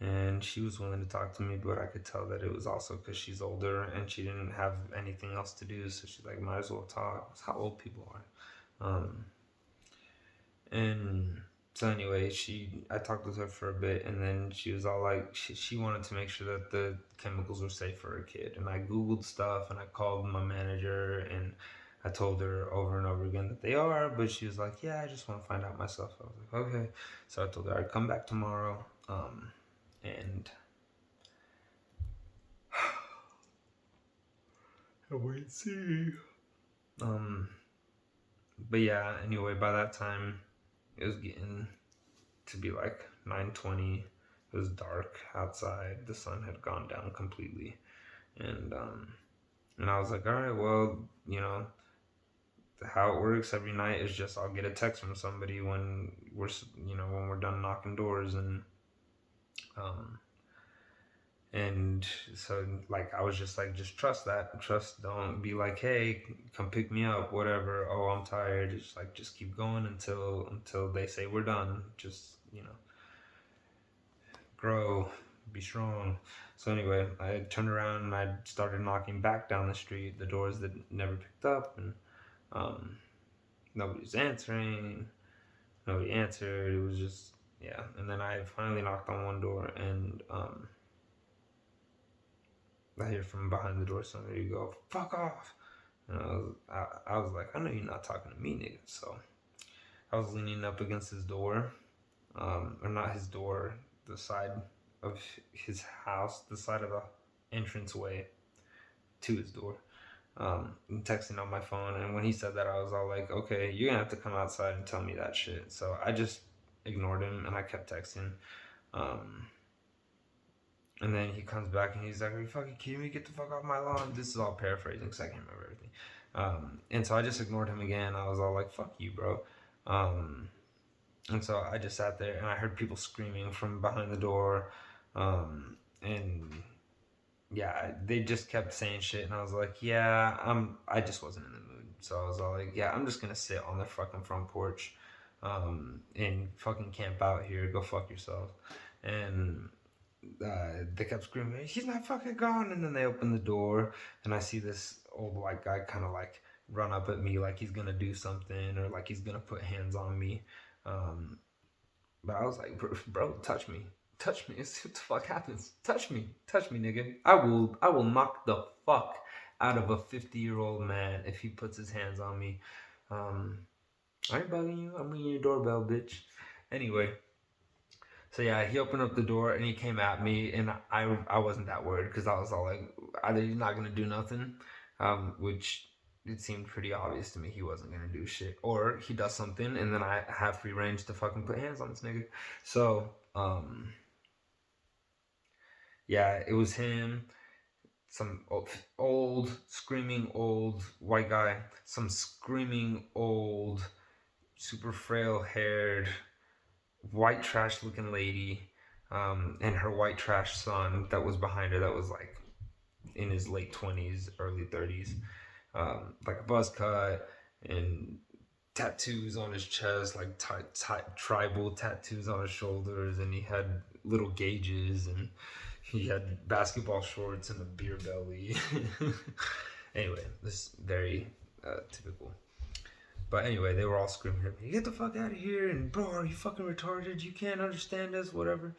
And she was willing to talk to me, but I could tell that it was also because she's older and she didn't have anything else to do, so she's like, might as well talk. That's how old people are. And so anyway, I talked with her for a bit, and then she was all like, she wanted to make sure that the chemicals were safe for her kid. And I Googled stuff and I called my manager and I told her over and over again that they are, but she was like, yeah, I just want to find out myself. I was like, okay. So I told her I'd come back tomorrow. And wait, see. But yeah, anyway, by that time it was getting to be like 9:20. It was dark outside. The sun had gone down completely. And I was like, all right, well, how it works every night is just I'll get a text from somebody when we're done knocking doors. Um And so, like, I was just like, just trust that. Trust, don't be like, hey, come pick me up, whatever. Oh, I'm tired. Just like, just keep going until they say we're done. Just, grow, be strong. So anyway, I turned around and I started knocking back down the street, the doors that never picked up, and nobody's answering. Nobody answered. It was just, yeah. And then I finally knocked on one door, and I hear from behind the door somebody go, fuck off. And I was like, I know you're not talking to me, nigga. So I was leaning up against his door, or not his door, the side of his house, the side of the entranceway to his door, and texting on my phone. And when he said that, I was all like, okay, you're gonna have to come outside and tell me that shit. So I just ignored him and I kept texting. And then he comes back and he's like, are you fucking kidding me? Get the fuck off my lawn. This is all paraphrasing because I can't remember everything. And so I just ignored him again. I was all like, fuck you, bro. And so I just sat there and I heard people screaming from behind the door. And yeah, they just kept saying shit. And I was like, yeah, I just wasn't in the mood. So I was all like, yeah, I'm just going to sit on the fucking front porch and fucking camp out here. Go fuck yourself. And they kept screaming, he's not fucking gone. And then they open the door and I see this old white guy kind of like run up at me like he's gonna do something or like he's gonna put hands on me. But I was like, bro, touch me, see what the fuck happens. Touch me, nigga. I will knock the fuck out of a 50-year-old man if he puts his hands on me. I ain't bugging you, I'm ringing your doorbell, bitch. Anyway, so yeah, he opened up the door and he came at me, and I wasn't that worried because I was all like, either he's not gonna do nothing, which it seemed pretty obvious to me he wasn't gonna do shit, or he does something and then I have free range to fucking put hands on this nigga. So yeah, it was him, some old screaming old white guy, some screaming old super frail haired white trash looking lady, and her white trash son that was behind her, that was like in his late 20s, early 30s, like a buzz cut and tattoos on his chest, like tribal tattoos on his shoulders, and he had little gauges, and he had basketball shorts and a beer belly. Anyway, this is very typical. But anyway, they were all screaming at me, get the fuck out of here, and bro, are you fucking retarded? You can't understand us, whatever.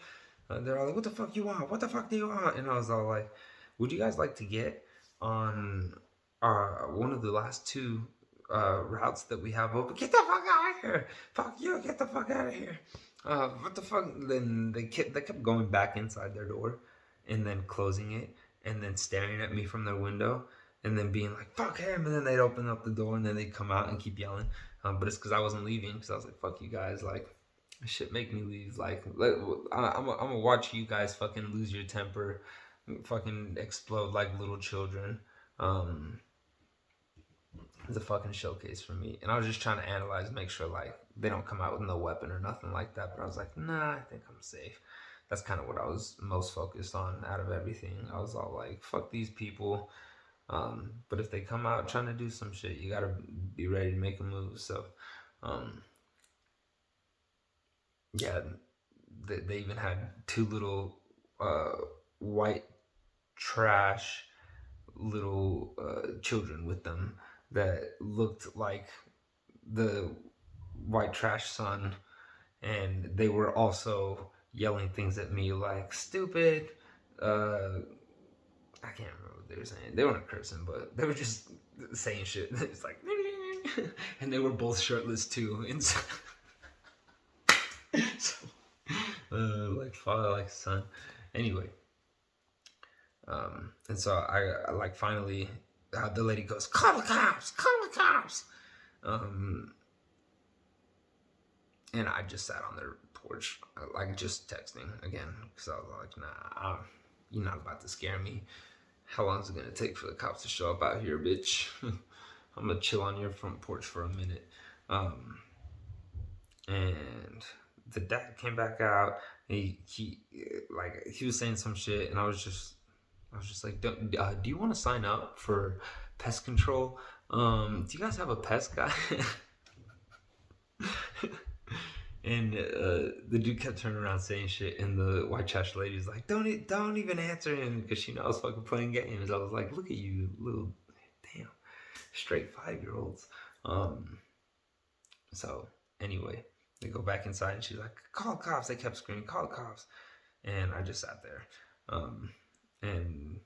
They're all like, what the fuck you want? What the fuck do you want? And I was all like, would you guys like to get on one of the last two routes that we have open. Get the fuck out of here! Fuck you! Get the fuck out of here! What the fuck? Then they kept going back inside their door, and then closing it, and then staring at me from their window, and then being like "fuck him," and then they'd open up the door, and then they'd come out and keep yelling. But it's because I wasn't leaving, because I was like "fuck you guys," like shit make me leave. Like I'm gonna watch you guys fucking lose your temper, fucking explode like little children. Um, it's a fucking showcase for me. And I was just trying to analyze, make sure like they don't come out with no weapon or nothing like that. But I was like, nah, I think I'm safe. That's kind of what I was most focused on out of everything. I was all like, fuck these people. But if they come out trying to do some shit, you gotta be ready to make a move. So, um, yeah, they even had two little white trash little children with them that looked like the white trash son, and they were also yelling things at me like stupid. I can't remember what they were saying. They weren't cursing, but they were just saying shit. It's like, and they were both shirtless too. And so, so like father, like son. Anyway, and so I like finally, the lady goes, "Call the cops! Call the cops!" And I just sat on their porch, like just texting again, because I was like, "Nah, you're not about to scare me. How long is it gonna take for the cops to show up out here, bitch? I'm gonna chill on your front porch for a minute." And the dad came back out. He was saying some shit, and I was just like, do you want to sign up for pest control? Do you guys have a pest guy? And the dude kept turning around saying shit, and the white trash lady's like, don't even answer him, because she knows I was fucking playing games. I was like, look at you, little, damn, straight 5-year-olds. So anyway, they go back inside, and she's like, call the cops. They kept screaming, call the cops. And I just sat there. And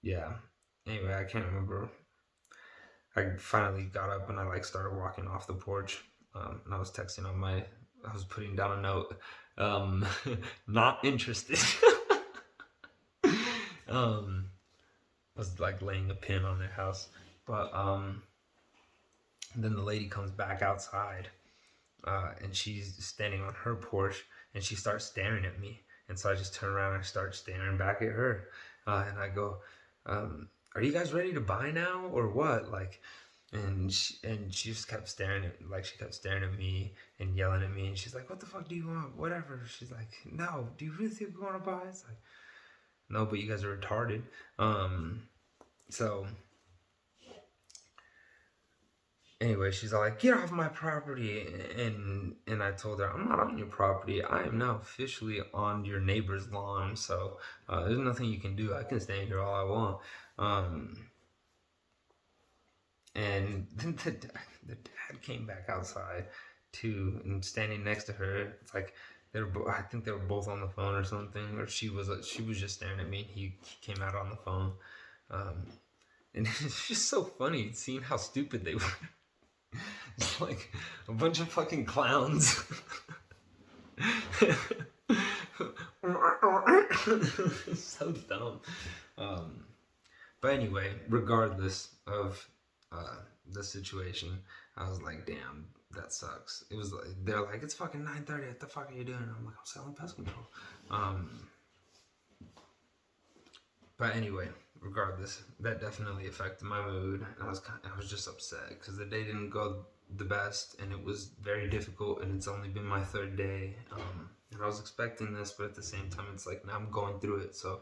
yeah, anyway, I can't remember. I finally got up and I like started walking off the porch. And I was texting I was putting down a note, not interested. I was like laying a pin on their house. But then the lady comes back outside, and she's standing on her porch, and she starts staring at me. And so I just turn around and I start staring back at her. And I go, are you guys ready to buy now or what? Like, and she just kept staring at me and yelling at me. And she's like, what the fuck do you want? Whatever. She's like, no, do you really think we want to buy? It's like, no, but you guys are retarded. So anyway, she's all like, get off my property. And I told her, I'm not on your property. I am now officially on your neighbor's lawn. So there's nothing you can do. I can stand here all I want. And then the dad came back outside too, and standing next to her. It's like I think they were both on the phone or something, or she was just staring at me. He came out on the phone, and it's just so funny seeing how stupid they were. It's like a bunch of fucking clowns. So dumb. But anyway, regardless of the situation, I was like, damn, that sucks. It was like, they're like, it's fucking 9:30. What the fuck are you doing? I'm like, I'm selling pest control. But anyway, regardless, that definitely affected my mood. I was just upset because the day didn't go the best, and it was very difficult, and it's only been my 3rd day. And I was expecting this, but at the same time, it's like now I'm going through it, so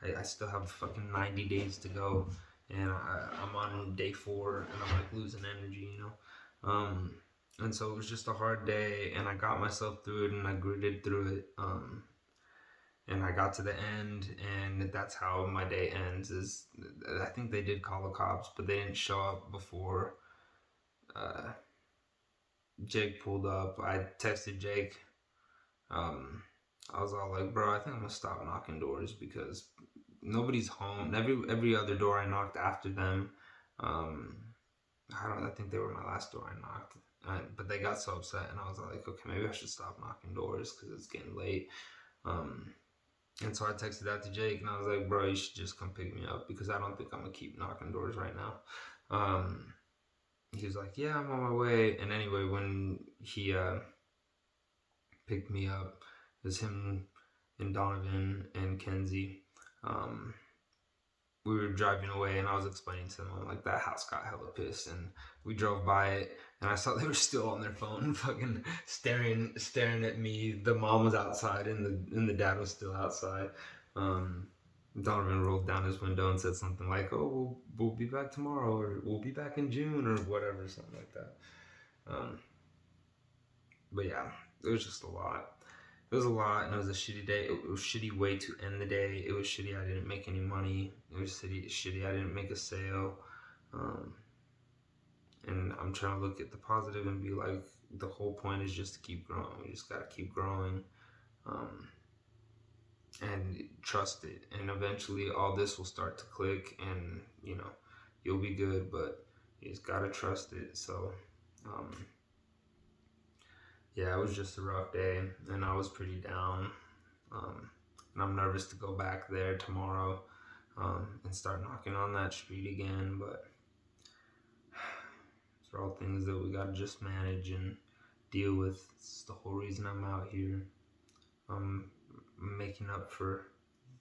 I still have fucking 90 days to go, and I'm on day 4, and I'm like losing energy, you know. And so it was just a hard day, and I got myself through it, and I gritted through it. And I got to the end, and that's how my day ends. Is I think they did call the cops, but they didn't show up before Jake pulled up. I texted Jake. I was all like, bro, I think I'm gonna stop knocking doors because nobody's home. Every other door I knocked after them, um, I think they were my last door I knocked. But they got so upset, and I was like, okay, maybe I should stop knocking doors because it's getting late. Um, and so I texted that to Jake, and I was like, bro, you should just come pick me up because I don't think I'm gonna keep knocking doors right now. He was like, yeah, I'm on my way. And anyway, when he picked me up, it was him and Donovan and Kenzie. Um, we were driving away, and I was explaining to them, I'm like, that house got hella pissed, and we drove by it, and I saw they were still on their phone, fucking staring at me. The mom was outside, and the dad was still outside. Donovan rolled down his window and said something like, "Oh, we'll be back tomorrow, or we'll be back in June, or whatever, something like that." But yeah, it was just a lot. It was a lot, and it was a shitty day. It was a shitty way to end the day. It was shitty I didn't make any money. It was shitty I didn't make a sale. And I'm trying to look at the positive and be like, the whole point is just to keep growing. We just gotta keep growing, and trust it. And eventually, all this will start to click, and you'll be good. But you just gotta trust it. So, yeah, it was just a rough day, and I was pretty down. And I'm nervous to go back there tomorrow, and start knocking on that street again. But these are all things that we gotta just manage and deal with. It's the whole reason I'm out here. I'm making up for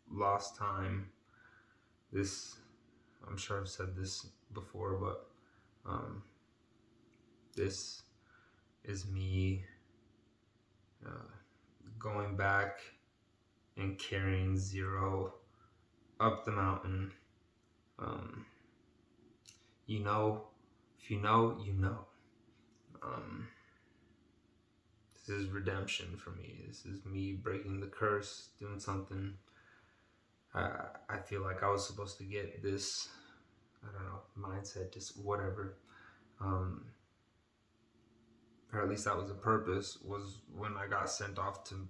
lost time. I'm sure I've said this before, but this is me going back and carrying 0 up the mountain. If you know, you know. This is redemption for me. This is me breaking the curse, doing something. I feel like I was supposed to get this, I don't know, mindset, just whatever. Or at least that was the purpose, was when I got sent off to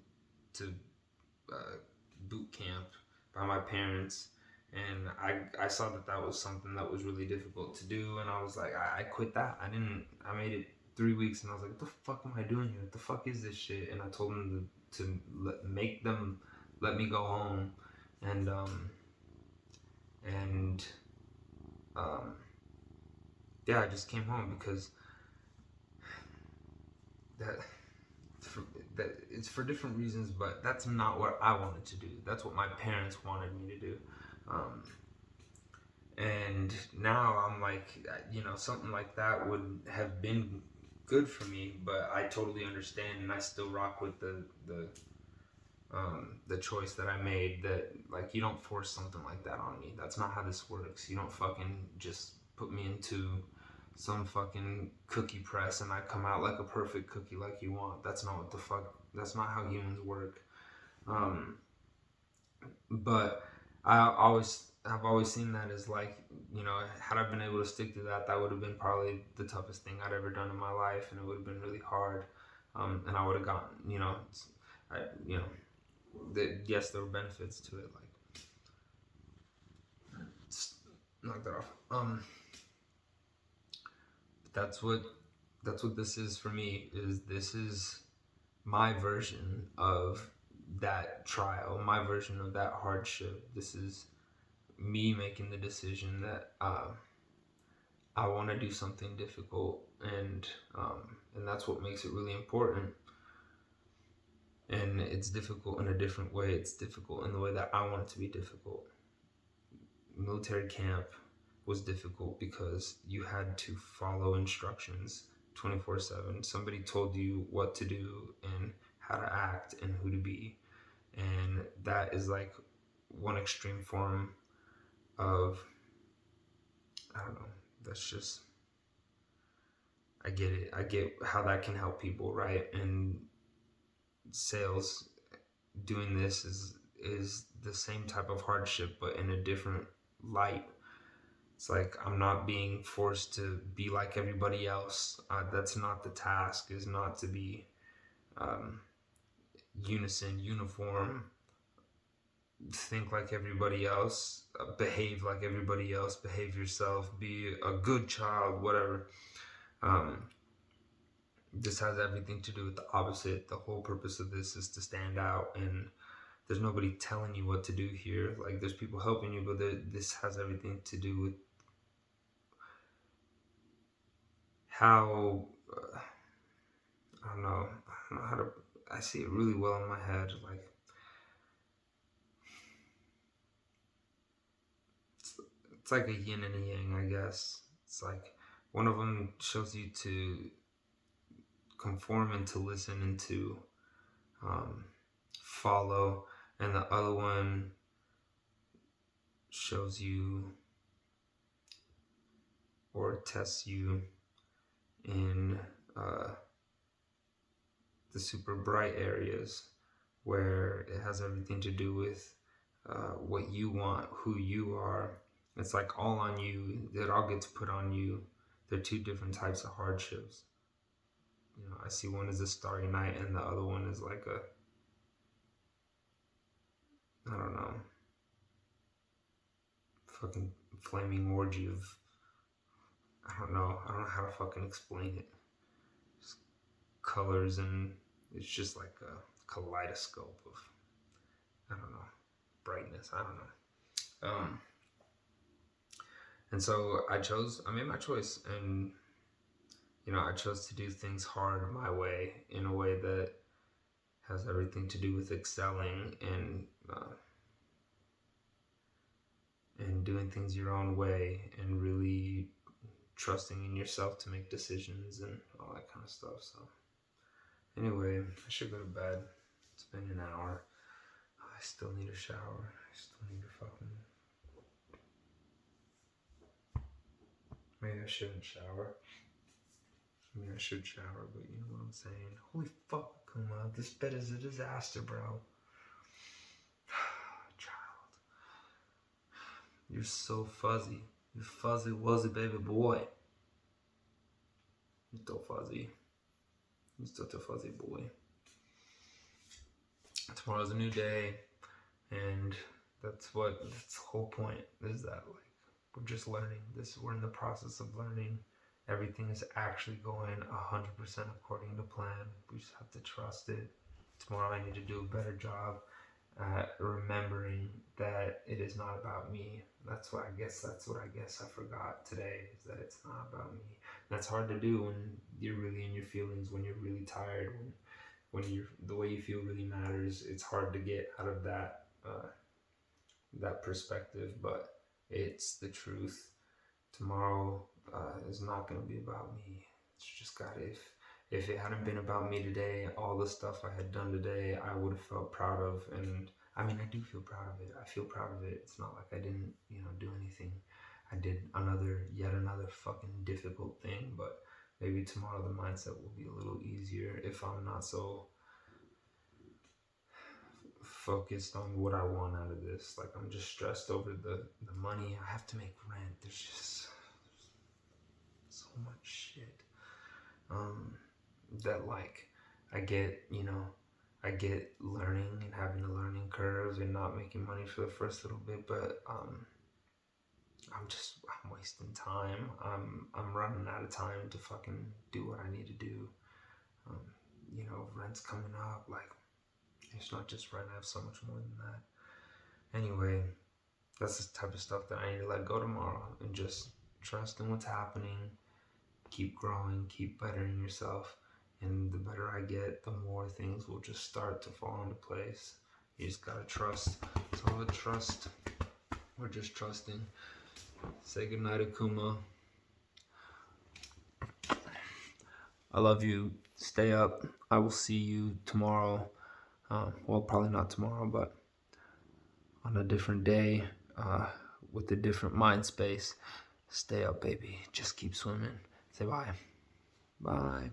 boot camp by my parents. And I saw that was something that was really difficult to do, and I was like, I quit that. I made it 3 weeks, and I was like, what the fuck am I doing here? What the fuck is this shit? And I told them to make them let me go home, and yeah, I just came home because that it's for different reasons, but that's not what I wanted to do. That's what my parents wanted me to do. And now I'm like, something like that would have been good for me, but I totally understand, and I still rock with the choice that I made. That, like, you don't force something like that on me. That's not how this works. You don't fucking just put me into some fucking cookie press and I come out like a perfect cookie like you want. That's not how humans work. But I've always seen that as, like, had I been able to stick to that, that would have been probably the toughest thing I'd ever done in my life, and it would have been really hard. And I would have gotten, yes, there were benefits to it, like, knock that off. That's what this is for me. This is my version of that trial, my version of that hardship. This is me making the decision that I want to do something difficult, and that's what makes it really important. And it's difficult in a different way. It's difficult in the way that I want it to be difficult. Military camp was difficult because you had to follow instructions 24/7. Somebody told you what to do and how to act and who to be. And that is like one extreme form of, I don't know, that's just, I get it. I get how that can help people, right? And sales, doing this is the same type of hardship, but in a different light. It's like, I'm not being forced to be like everybody else. That's not the task, is not to be uniform. think like everybody else, behave like everybody else, behave yourself, be a good child, whatever. Um, this has everything to do with the opposite. The whole purpose of this is to stand out, and there's nobody telling you what to do here. Like, there's people helping you, but this has everything to do with how I don't know. I don't know how to. I see it really well in my head. Like, it's like a yin and a yang, I guess. It's like one of them shows you to conform and to listen and to um, follow, and the other one shows you or tests you in the super bright areas where it has everything to do with what you want, who you are. It's like all on you. It all gets put on you. They're two different types of hardships. You know, I see one as a starry night, and the other one is like a, I don't know, fucking flaming orgy of, I don't know how to fucking explain it. Just colors, and it's just like a kaleidoscope of, I don't know, brightness. I don't know. And so I made my choice, and you know, I chose to do things hard my way, in a way that has everything to do with excelling and doing things your own way, and really trusting in yourself to make decisions and all that kind of stuff. So anyway, I should go to bed. It's been an hour. I still need a shower. I still need to fucking... Maybe I shouldn't shower. I mean, I should shower, but you know what I'm saying. Holy fuck, Kuma, this bed is a disaster, bro. Child. You're so fuzzy. You fuzzy wuzzy baby boy. You're still fuzzy. You're still a fuzzy boy. Tomorrow's a new day, and that's the whole point, is that, like, we're just learning. We're in the process of learning. Everything is actually going 100% according to plan. We just have to trust it. Tomorrow I need to do a better job at remembering that it is not about me. That's what I guess I forgot today, is that it's not about me. And that's hard to do when you're really in your feelings, when you're really tired, when the way you feel really matters. It's hard to get out of that perspective, but it's the truth. Tomorrow is not going to be about me. It's just if it hadn't been about me today, all the stuff I had done today, I would have felt proud of. And I mean, I do feel proud of it. I feel proud of it. It's not like I didn't, do anything. I did yet another fucking difficult thing, but maybe tomorrow the mindset will be a little easier if I'm not so focused on what I want out of this. Like, I'm just stressed over the money. I have to make rent. There's just so much shit that, like, I get learning and having the learning curves and not making money for the first little bit, but I'm wasting time. I'm running out of time to fucking do what I need to do. Rent's coming up. Like, it's not just rent. I have so much more than that. Anyway, that's the type of stuff that I need to let go tomorrow, and just trust in what's happening. Keep growing, keep bettering yourself, and the better I get, the more things will just start to fall into place. You just gotta trust. It's all the trust. We're just trusting. Say goodnight, Akuma. I love you. Stay up. I will see you tomorrow. Well, probably not tomorrow, but on a different day, with a different mind space. Stay up, baby. Just keep swimming. Say bye. Bye.